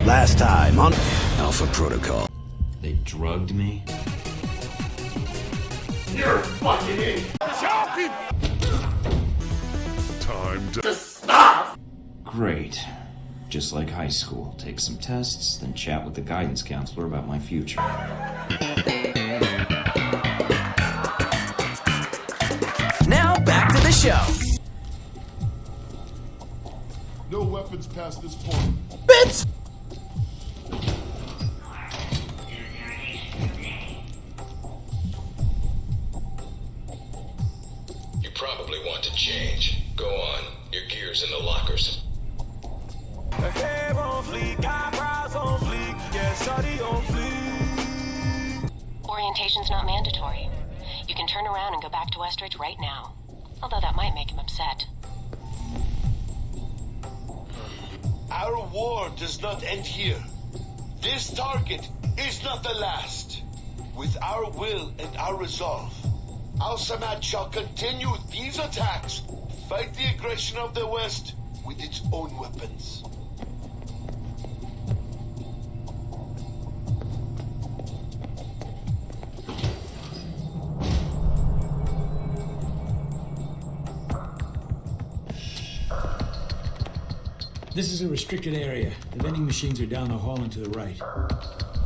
Last time on Alpha Protocol. They drugged me? You're a fucking idiot! Time to stop! Great. Just like high school. Take some tests, then chat with the guidance counselor about my future. Now back to the show. No weapons past this point. Bits! You probably want to change. Go on. Your gear's in the lockers. Hair on fleek, eyebrows on fleek, yeah, shawty on fleek. Orientation's not mandatory. You can turn around and go back to Westridge right now. Although that might make him upset. Our war does not end here. This target is not the last. With our will and our resolve, Al Samad shall continue these attacks, fight the aggression of the West with its own weapons. This is a restricted area. The vending machines are down the hall and to the right.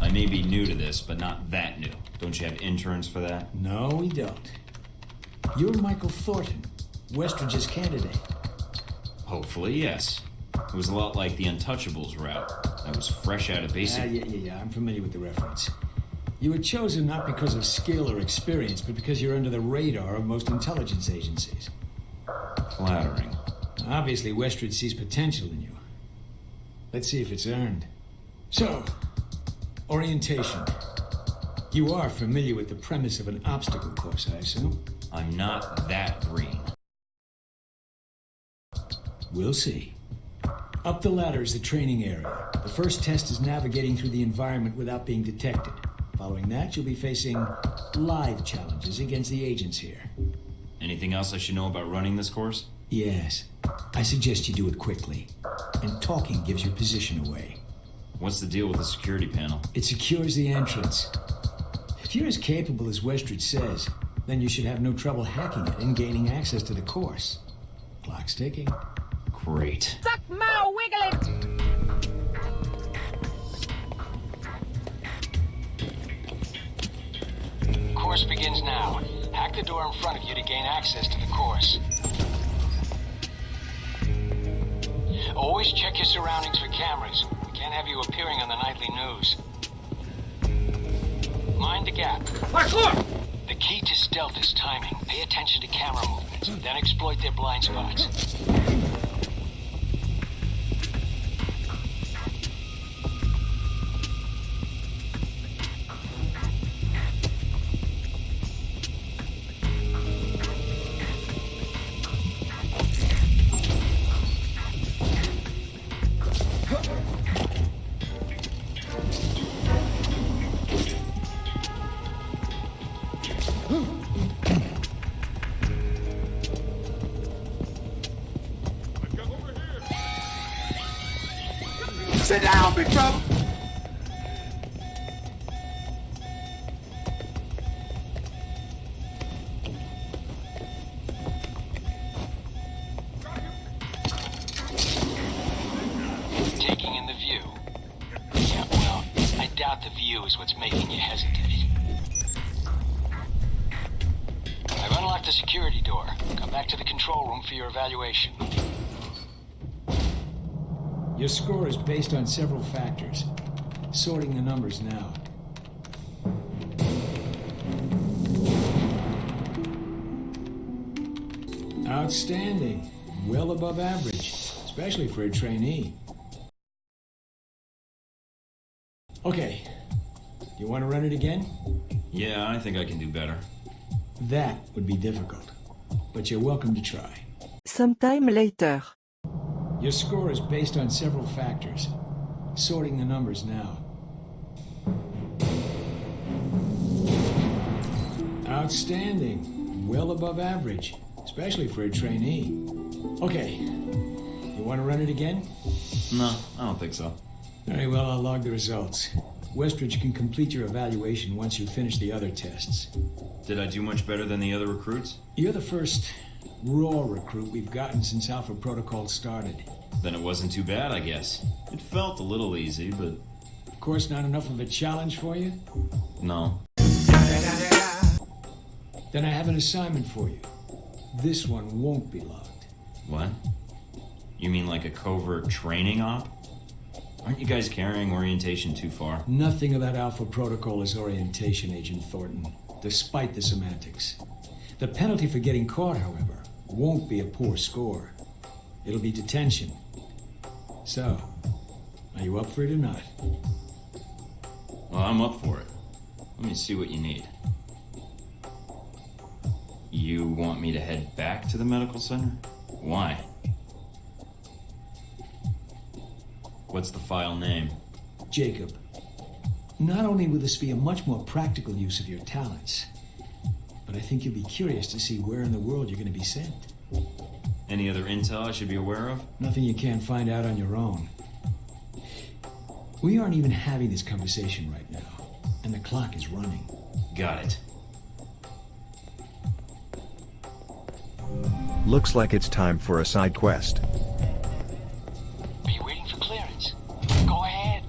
I may be new to this, but not that new. Don't you have interns for that? No, we don't. You're Michael Thornton, Westridge's candidate. Hopefully, yes. It was a lot like the Untouchables route. I was fresh out of basic... Yeah. I'm familiar with the reference. You were chosen not because of skill or experience, but because you're under the radar of most intelligence agencies. Flattering. Obviously, Westridge sees potential in you. Let's see if it's earned. So, orientation. You are familiar with the premise of an obstacle course, I assume? I'm not that green. We'll see. Up the ladder is the training area. The first test is navigating through the environment without being detected. Following that, you'll be facing live challenges against the agents here. Anything else I should know about running this course? Yes. I suggest you do it quickly. And talking gives your position away. What's the deal with the security panel? It secures the entrance. If you're as capable as Westridge says, then you should have no trouble hacking it and gaining access to the course. Clock's ticking. Great. Suck my wiggle it! Course begins now. Hack the door in front of you to gain access to the course. Always check your surroundings for cameras. We can't have you appearing on the nightly news. Mind the gap. Parkour! The key to stealth is timing. Pay attention to camera movements, then exploit their blind spots. Sit down, big trouble! Taking in the view. Yeah, well, I doubt the view is what's making you hesitate. I've unlocked the security door. Come back to the control room for your evaluation. Your score is based on several factors. Sorting the numbers now. Outstanding. Well above average, especially for a trainee. Okay. You want to run it again? Yeah, I think I can do better. That would be difficult, but you're welcome to try. Sometime later. Your score is based on several factors. Sorting the numbers now. Outstanding. Well above average, especially for a trainee. Okay. You want to run it again? No, I don't think so. Very well, I'll log the results. Westridge can complete your evaluation once you finish the other tests. Did I do much better than the other recruits? You're the first raw recruit we've gotten since Alpha Protocol started. Then it wasn't too bad, I guess. It felt a little easy, but... Of course, not enough of a challenge for you? No. Then I have an assignment for you. This one won't be logged. What? You mean like a covert training op? Aren't you guys carrying orientation too far? Nothing about Alpha Protocol is orientation, Agent Thornton, despite the semantics. The penalty for getting caught, however, won't be a poor score. It'll be detention. So, are you up for it or not? Well, I'm up for it. Let me see what you need. You want me to head back to the medical center? Why? What's the file name? Jacob. Not only will this be a much more practical use of your talents, but I think you'll be curious to see where in the world you're going to be sent. Any other intel I should be aware of? Nothing you can't find out on your own. We aren't even having this conversation right now, and the clock is running. Got it. Looks like it's time for a side quest. Are you waiting for clearance? Go ahead.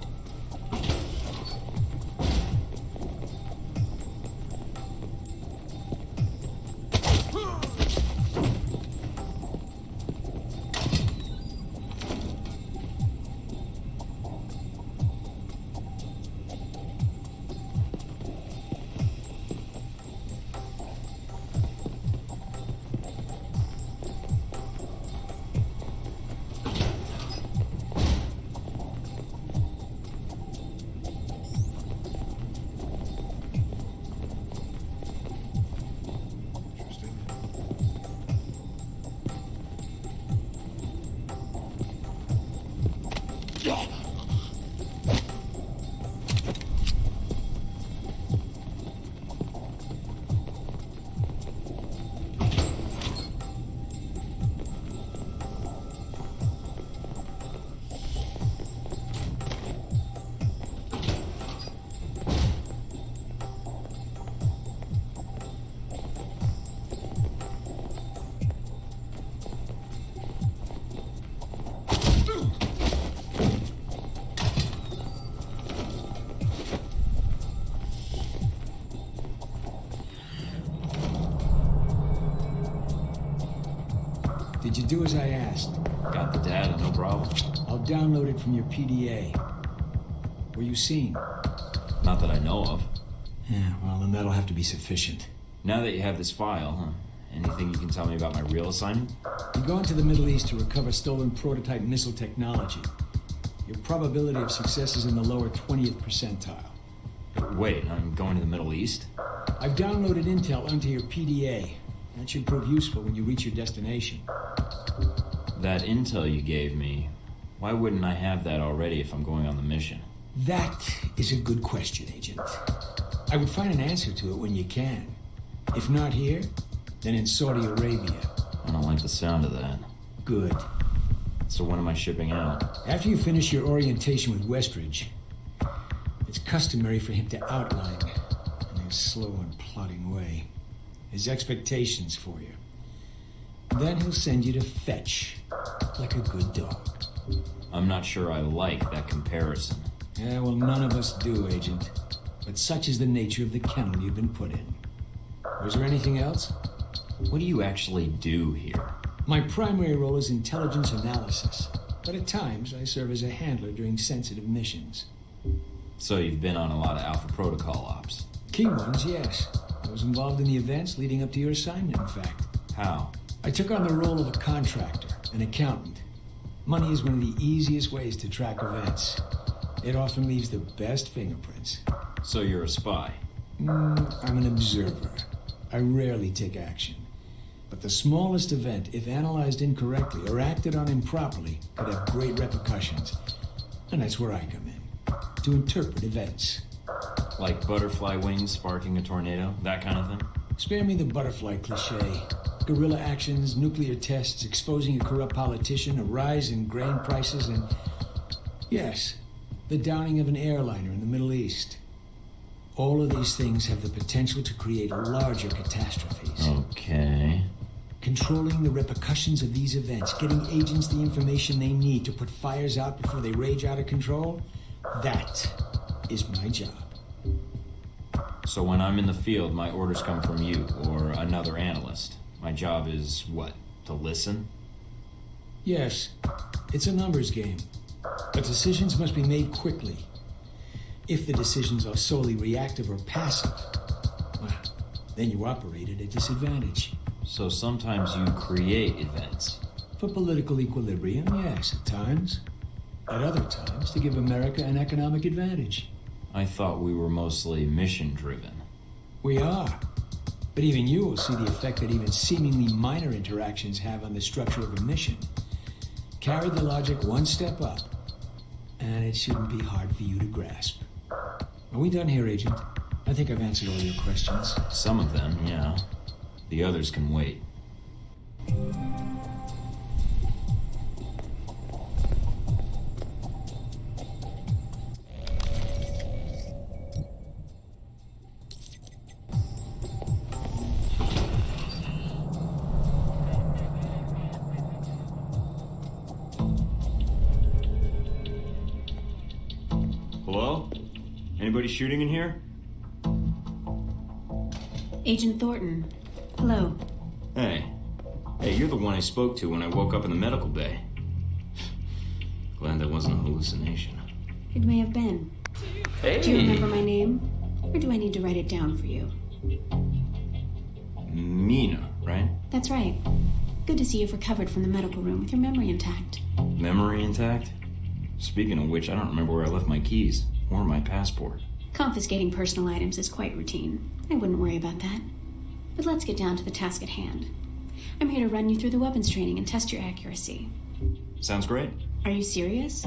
Did you do as I asked? Got the data, no problem. I'll download it from your PDA. Were you seen? Not that I know of. Yeah, well, then that'll have to be sufficient. Now that you have this file, anything you can tell me about my real assignment? You're going to the Middle East to recover stolen prototype missile technology. Your probability of success is in the lower 20th percentile. Wait, I'm going to the Middle East? I've downloaded intel onto your PDA. That should prove useful when you reach your destination. That intel you gave me, why wouldn't I have that already if I'm going on the mission? That is a good question, Agent. I would find an answer to it when you can. If not here, then in Saudi Arabia. I don't like the sound of that. Good. So when am I shipping out? After you finish your orientation with Westridge, it's customary for him to outline, in his slow and plodding way, his expectations for you. Then he'll send you to fetch, like a good dog. I'm not sure I like that comparison. Yeah, well, none of us do, Agent. But such is the nature of the kennel you've been put in. Was there anything else? What do you actually do here? My primary role is intelligence analysis, but at times I serve as a handler during sensitive missions. So you've been on a lot of Alpha Protocol ops? Key ones, yes. I was involved in the events leading up to your assignment, in fact. How? I took on the role of a contractor, an accountant. Money is one of the easiest ways to track events. It often leaves the best fingerprints. So you're a spy? I'm an observer. I rarely take action. But the smallest event, if analyzed incorrectly or acted on improperly, could have great repercussions. And that's where I come in, to interpret events. Like butterfly wings sparking a tornado, that kind of thing? Spare me the butterfly cliche. Guerrilla actions, nuclear tests, exposing a corrupt politician, a rise in grain prices, and... yes, the downing of an airliner in the Middle East. All of these things have the potential to create larger catastrophes. Okay. Controlling the repercussions of these events, getting agents the information they need to put fires out before they rage out of control, that is my job. So when I'm in the field, my orders come from you or another analyst. My job is what? To listen? Yes, it's a numbers game. But decisions must be made quickly. If the decisions are solely reactive or passive, well, then you operate at a disadvantage. So sometimes you create events. For political equilibrium, yes, at times. At other times, to give America an economic advantage. I thought we were mostly mission-driven. We are. But even you will see the effect that even seemingly minor interactions have on the structure of a mission. Carry the logic one step up, and it shouldn't be hard for you to grasp. Are we done here, Agent? I think I've answered all your questions. Some of them, yeah. The others can wait. Hello? Anybody shooting in here? Agent Thornton. Hello. Hey. Hey, you're the one I spoke to when I woke up in the medical bay. Glad that wasn't a hallucination. It may have been. Hey! Do you remember my name? Or do I need to write it down for you? Mina, right? That's right. Good to see you've recovered from the medical room with your memory intact. Memory intact? Speaking of which, I don't remember where I left my keys. Or my passport. Confiscating personal items is quite routine. I wouldn't worry about that. But let's get down to the task at hand. I'm here to run you through the weapons training and test your accuracy. Sounds great. Are you serious?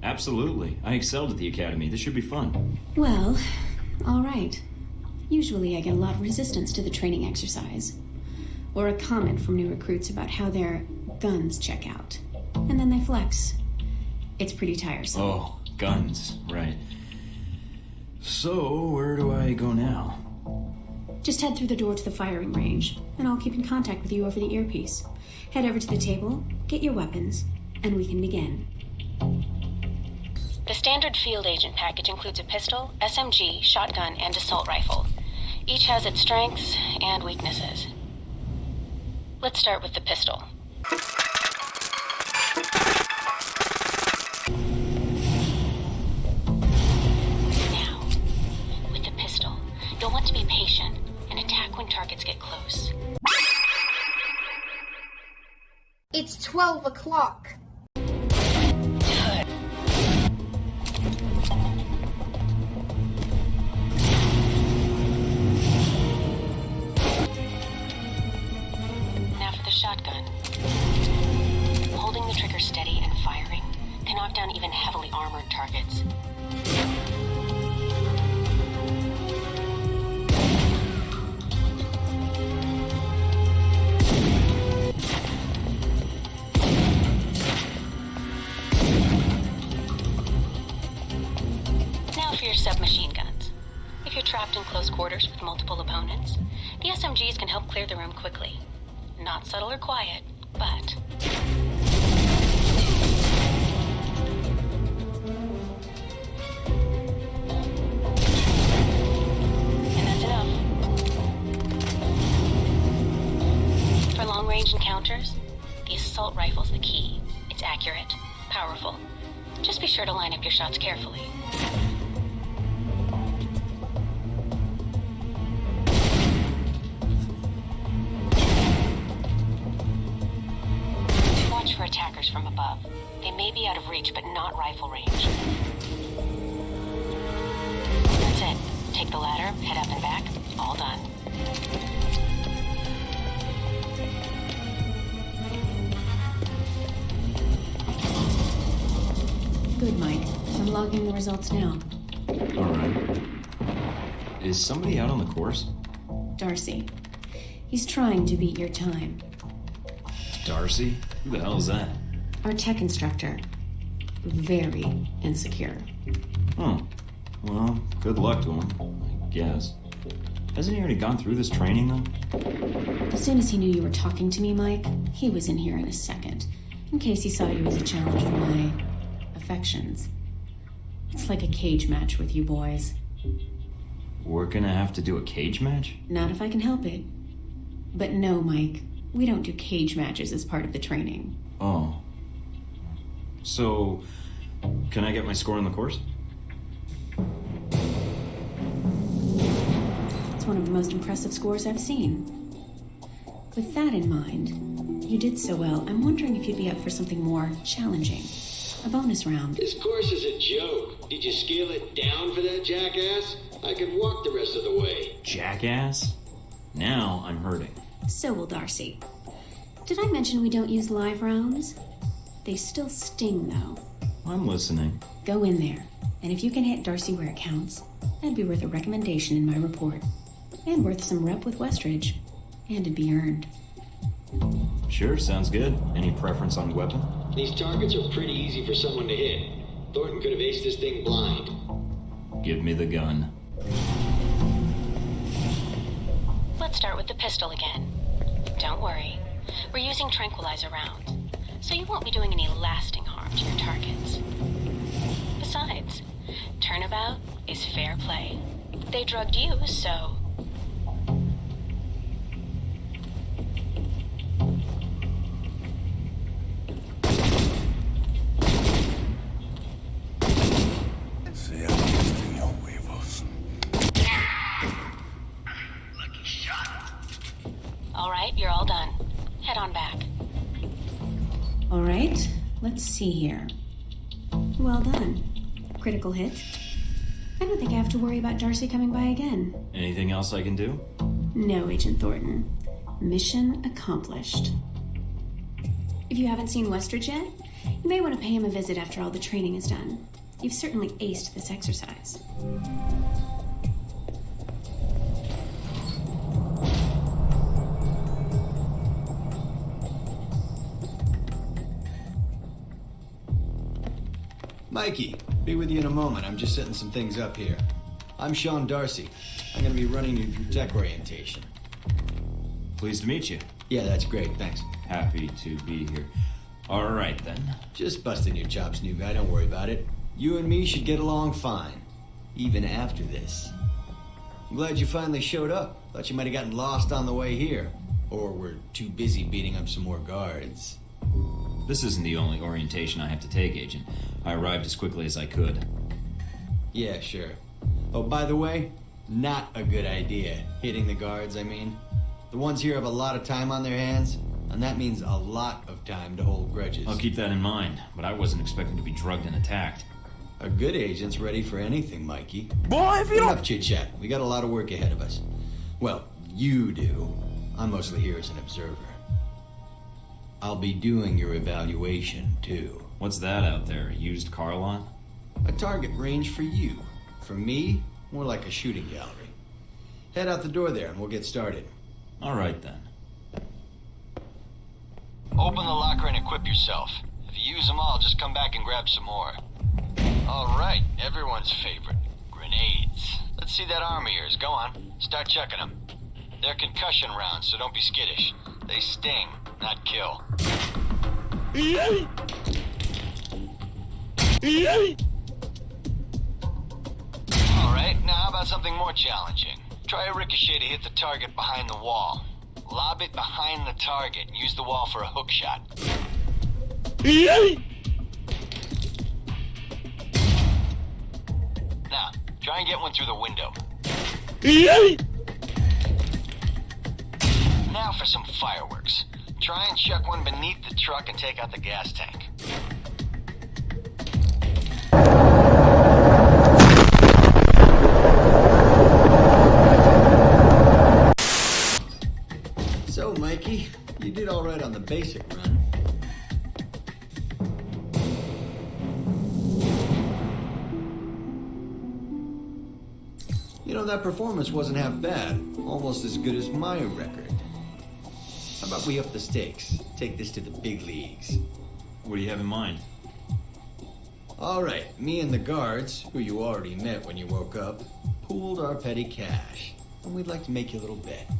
Absolutely. I excelled at the academy. This should be fun. Well, all right. Usually I get a lot of resistance to the training exercise. Or a comment from new recruits about how their guns check out. And then they flex. It's pretty tiresome. Oh, guns. Right. So, where do I go now? Just head through the door to the firing range, and I'll keep in contact with you over the earpiece. Head over to the table, get your weapons, and we can begin. The standard field agent package includes a pistol, SMG, shotgun, and assault rifle. Each has its strengths and weaknesses. Let's start with the pistol. Now, with the pistol, you'll want to be patient and attack when targets get close. It's 12 o'clock. Now for the shotgun. Holding the trigger steady and firing can knock down even heavily armored targets. Now for your submachine guns. If you're trapped in close quarters with multiple opponents, the SMGs can help clear the room quickly. Not subtle or quiet, but... And that's enough. For long-range encounters, the assault rifle's the key. It's accurate, powerful. Just be sure to line up your shots carefully. Watch for attackers from above. They may be out of reach, but not rifle range. That's it. Take the ladder, head up and back. All done. Good, Mike. I'm logging the results now. Alright. Is somebody out on the course? Darcy. He's trying to beat your time. Darcy? Who the hell is that? Our tech instructor. Very insecure. Oh. Well, good luck to him, I guess. Hasn't he already gone through this training, though? As soon as he knew you were talking to me, Mike, he was in here in a second, in case he saw you as a challenge for my affections. It's like a cage match with you boys. We're gonna have to do a cage match? Not if I can help it. But no, Mike, we don't do cage matches as part of the training. Oh. So, can I get my score on the course? It's one of the most impressive scores I've seen. With that in mind, you did so well, I'm wondering if you'd be up for something more challenging. A bonus round. This course is a joke. Did you scale it down for that jackass? I could walk the rest of the way. Jackass? Now I'm hurting. So will Darcy. Did I mention we don't use live rounds? They still sting, though. I'm listening. Go in there, and if you can hit Darcy where it counts, that'd be worth a recommendation in my report. And worth some rep with Westridge. And it'd be earned. Sure, sounds good. Any preference on weapon? These targets are pretty easy for someone to hit. Thornton could have aced this thing blind. Give me the gun. Let's start with the pistol again. Don't worry. We're using tranquilizer rounds, so you won't be doing any lasting harm to your targets. Besides, turnabout is fair play. They drugged you, so... All right, you're all done. Head on back. All right, let's see here. Well done. Critical hit. I don't think I have to worry about Darcy coming by again. Anything else I can do? No, Agent Thornton. Mission accomplished. If you haven't seen Westridge yet, you may want to pay him a visit after all the training is done. You've certainly aced this exercise. Mikey, be with you in a moment. I'm just setting some things up here. I'm Sean Darcy. I'm going to be running you through tech orientation. Pleased to meet you. Yeah, that's great. Thanks. Happy to be here. All right, then. Just busting your chops, new guy. Don't worry about it. You and me should get along fine, even after this. I'm glad you finally showed up. Thought you might have gotten lost on the way here. Or were too busy beating up some more guards. This isn't the only orientation I have to take, Agent. I arrived as quickly as I could. Yeah, sure. Oh, by the way, not a good idea. Hitting the guards, I mean. The ones here have a lot of time on their hands, and that means a lot of time to hold grudges. I'll keep that in mind, but I wasn't expecting to be drugged and attacked. A good agent's ready for anything, Mikey. Boy, if you don't... Enough chit-chat. We got a lot of work ahead of us. Well, you do. I'm mostly here as an observer. I'll be doing your evaluation, too. What's that out there? A used car lot? A target range for you. For me, more like a shooting gallery. Head out the door there and we'll get started. All right, then. Open the locker and equip yourself. If you use them all, just come back and grab some more. All right, everyone's favorite. Grenades. Let's see that arm of yours. Go on. Start checking them. They're concussion rounds, so don't be skittish. They sting, not kill. Alright, now how about something more challenging? Try a ricochet to hit the target behind the wall. Lob it behind the target and use the wall for a hook shot. Now, try and get one through the window. Now for some fireworks. Try and chuck one beneath the truck and take out the gas tank. So, Mikey, you did all right on the basic run. You know, that performance wasn't half bad. Almost as good as my record. How about we up the stakes? Take this to the big leagues. What do you have in mind? Alright, me and the guards, who you already met when you woke up, pooled our petty cash. And we'd like to make you a little bet.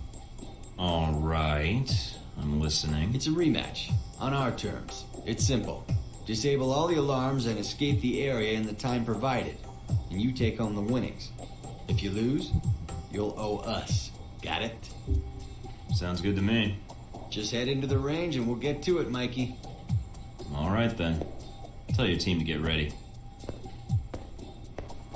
Alright, I'm listening. It's a rematch, on our terms. It's simple. Disable all the alarms and escape the area in the time provided. And you take home the winnings. If you lose, you'll owe us. Got it? Sounds good to me. Just head into the range and we'll get to it, Mikey. Alright then. Tell your team to get ready.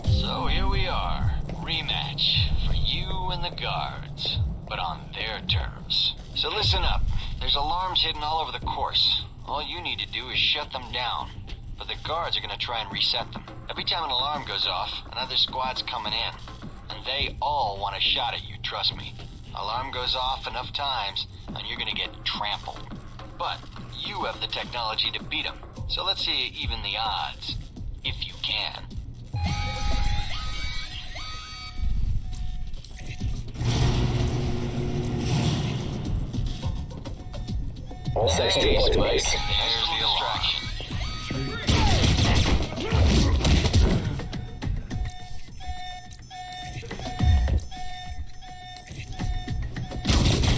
So here we are. Rematch for you and the guards, but on their terms. So listen up. There's alarms hidden all over the course. All you need to do is shut them down. But the guards are gonna try and reset them. Every time an alarm goes off, another squad's coming in. And they all want a shot at you, trust me. Alarm goes off enough times, and you're gonna get trampled. But you have the technology to beat them. So let's see you even the odds. If you can. All sections in place. There's the distraction.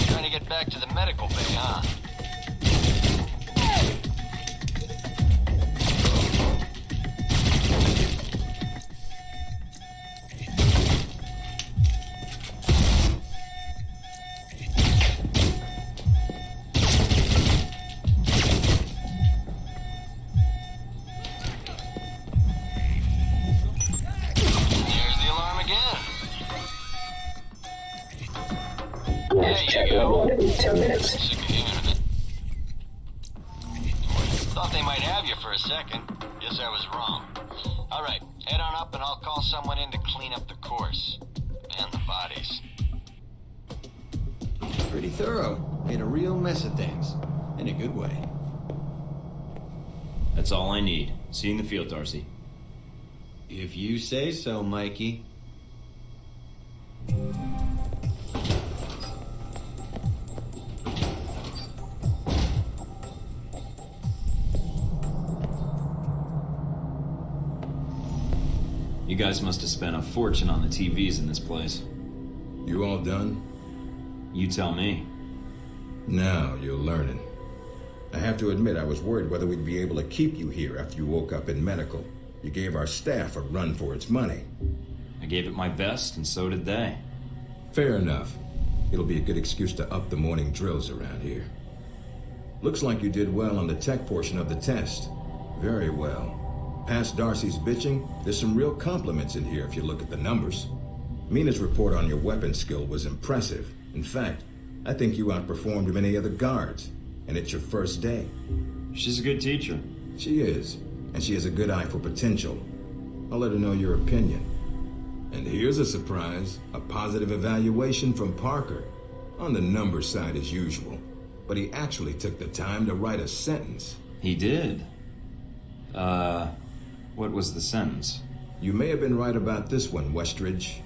Trying to get back to the medical bay, huh? Thought they might have you for a second. Guess I was wrong. Alright, head on up and I'll call someone in to clean up the course. And the bodies. Pretty thorough. Made a real mess of things. In a good way. That's all I need. See you in the field, Darcy. If you say so, Mikey. You guys must have spent a fortune on the TVs in this place. You all done? You tell me. Now you're learning. I have to admit I was worried whether we'd be able to keep you here after you woke up in medical. You gave our staff a run for its money. I gave it my best, and so did they. Fair enough. It'll be a good excuse to up the morning drills around here. Looks like you did well on the tech portion of the test. Very well. Past Darcy's bitching, there's some real compliments in here if you look at the numbers. Mina's report on your weapon skill was impressive. In fact, I think you outperformed many other guards. And it's your first day. She's a good teacher. She is. And she has a good eye for potential. I'll let her know your opinion. And here's a surprise. A positive evaluation from Parker. On the number side as usual. But he actually took the time to write a sentence. He did? What was the sentence? You may have been right about this one, Westridge.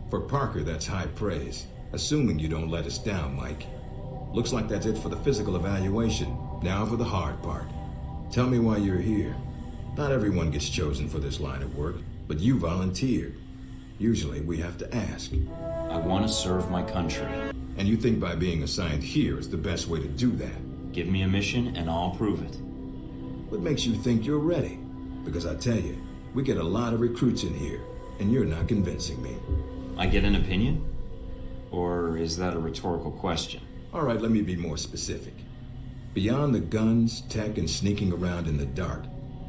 For Parker, that's high praise. Assuming you don't let us down, Mike. Looks like that's it for the physical evaluation. Now for the hard part. Tell me why you're here. Not everyone gets chosen for this line of work, but you volunteered. Usually we have to ask. I want to serve my country. And you think by being assigned here is the best way to do that? Give me a mission and I'll prove it. What makes you think you're ready? Because I tell you, we get a lot of recruits in here, and you're not convincing me. I get an opinion? Or is that a rhetorical question? All right, let me be more specific. Beyond the guns, tech, and sneaking around in the dark,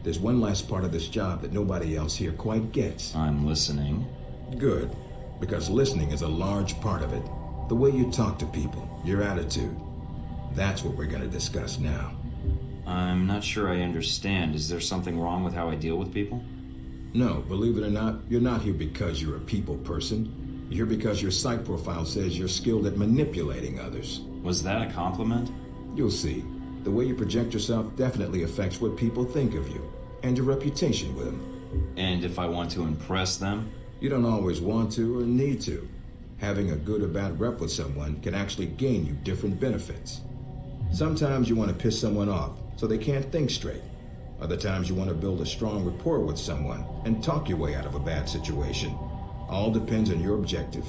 there's one last part of this job that nobody else here quite gets. I'm listening. Good, because listening is a large part of it. The way you talk to people, your attitude. That's what we're going to discuss now. I'm not sure I understand. Is there something wrong with how I deal with people? No, believe it or not, you're not here because you're a people person. You're here because your psych profile says you're skilled at manipulating others. Was that a compliment? You'll see. The way you project yourself definitely affects what people think of you, and your reputation with them. And if I want to impress them? You don't always want to or need to. Having a good or bad rep with someone can actually gain you different benefits. Sometimes you want to piss someone off so they can't think straight. Other times you want to build a strong rapport with someone and talk your way out of a bad situation. All depends on your objective.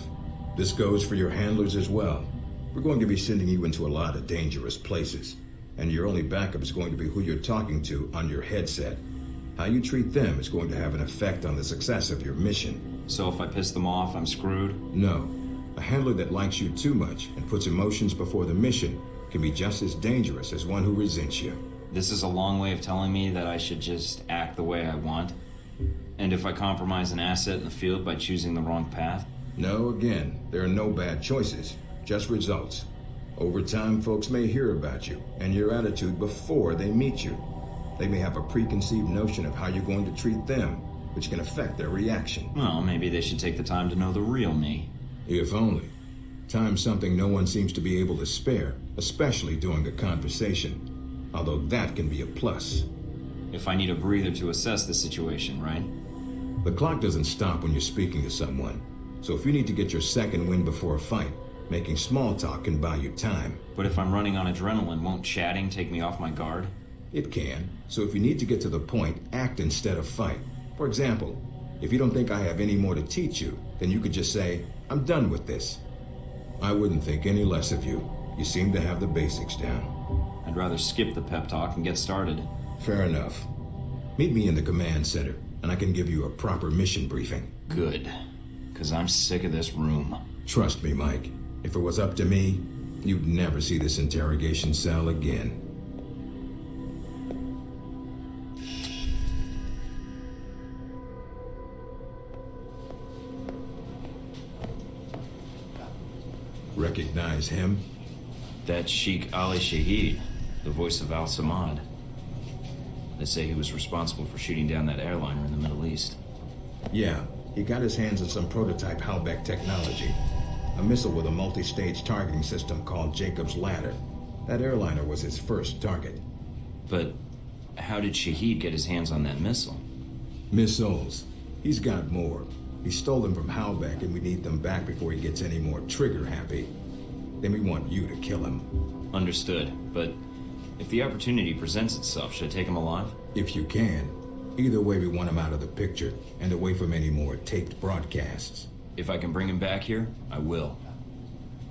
This goes for your handlers as well. We're going to be sending you into a lot of dangerous places, and your only backup is going to be who you're talking to on your headset. How you treat them is going to have an effect on the success of your mission. So if I piss them off, I'm screwed? No. A handler that likes you too much and puts emotions before the mission can be just as dangerous as one who resents you. This is a long way of telling me that I should just act the way I want? And if I compromise an asset in the field by choosing the wrong path? No, again, there are no bad choices, just results. Over time, folks may hear about you and your attitude before they meet you. They may have a preconceived notion of how you're going to treat them, which can affect their reaction. Well, maybe they should take the time to know the real me. If only. Time's something no one seems to be able to spare, especially during a conversation. Although that can be a plus. If I need a breather to assess the situation, right? The clock doesn't stop when you're speaking to someone. So if you need to get your second win before a fight, making small talk can buy you time. But if I'm running on adrenaline, won't chatting take me off my guard? It can. So if you need to get to the point, act instead of fight. For example, if you don't think I have any more to teach you, then you could just say, I'm done with this. I wouldn't think any less of you. You seem to have the basics down. I'd rather skip the pep talk and get started. Fair enough. Meet me in the command center, and I can give you a proper mission briefing. Good. Because I'm sick of this room. Trust me, Mike. If it was up to me, you'd never see this interrogation cell again. Recognize him? That's Sheikh Ali Shahid, the voice of Al-Samad. They say he was responsible for shooting down that airliner in the Middle East. Yeah, he got his hands on some prototype Halbeck technology. A missile with a multi-stage targeting system called Jacob's Ladder. That airliner was his first target. But how did Shahid get his hands on that missile? Missiles. He's got more. He stole them from Halbeck, and we need them back before he gets any more trigger-happy. Then we want you to kill him. Understood, but if the opportunity presents itself, should I take him alive? If you can. Either way, we want him out of the picture, and away from any more taped broadcasts. If I can bring him back here, I will.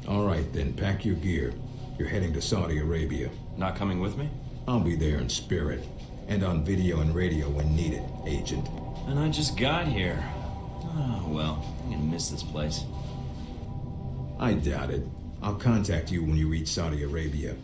All right, then, pack your gear. You're heading to Saudi Arabia. Not coming with me? I'll be there in spirit, and on video and radio when needed, Agent. And I just got here. Oh, well, I'm gonna miss this place. I doubt it. I'll contact you when you reach Saudi Arabia.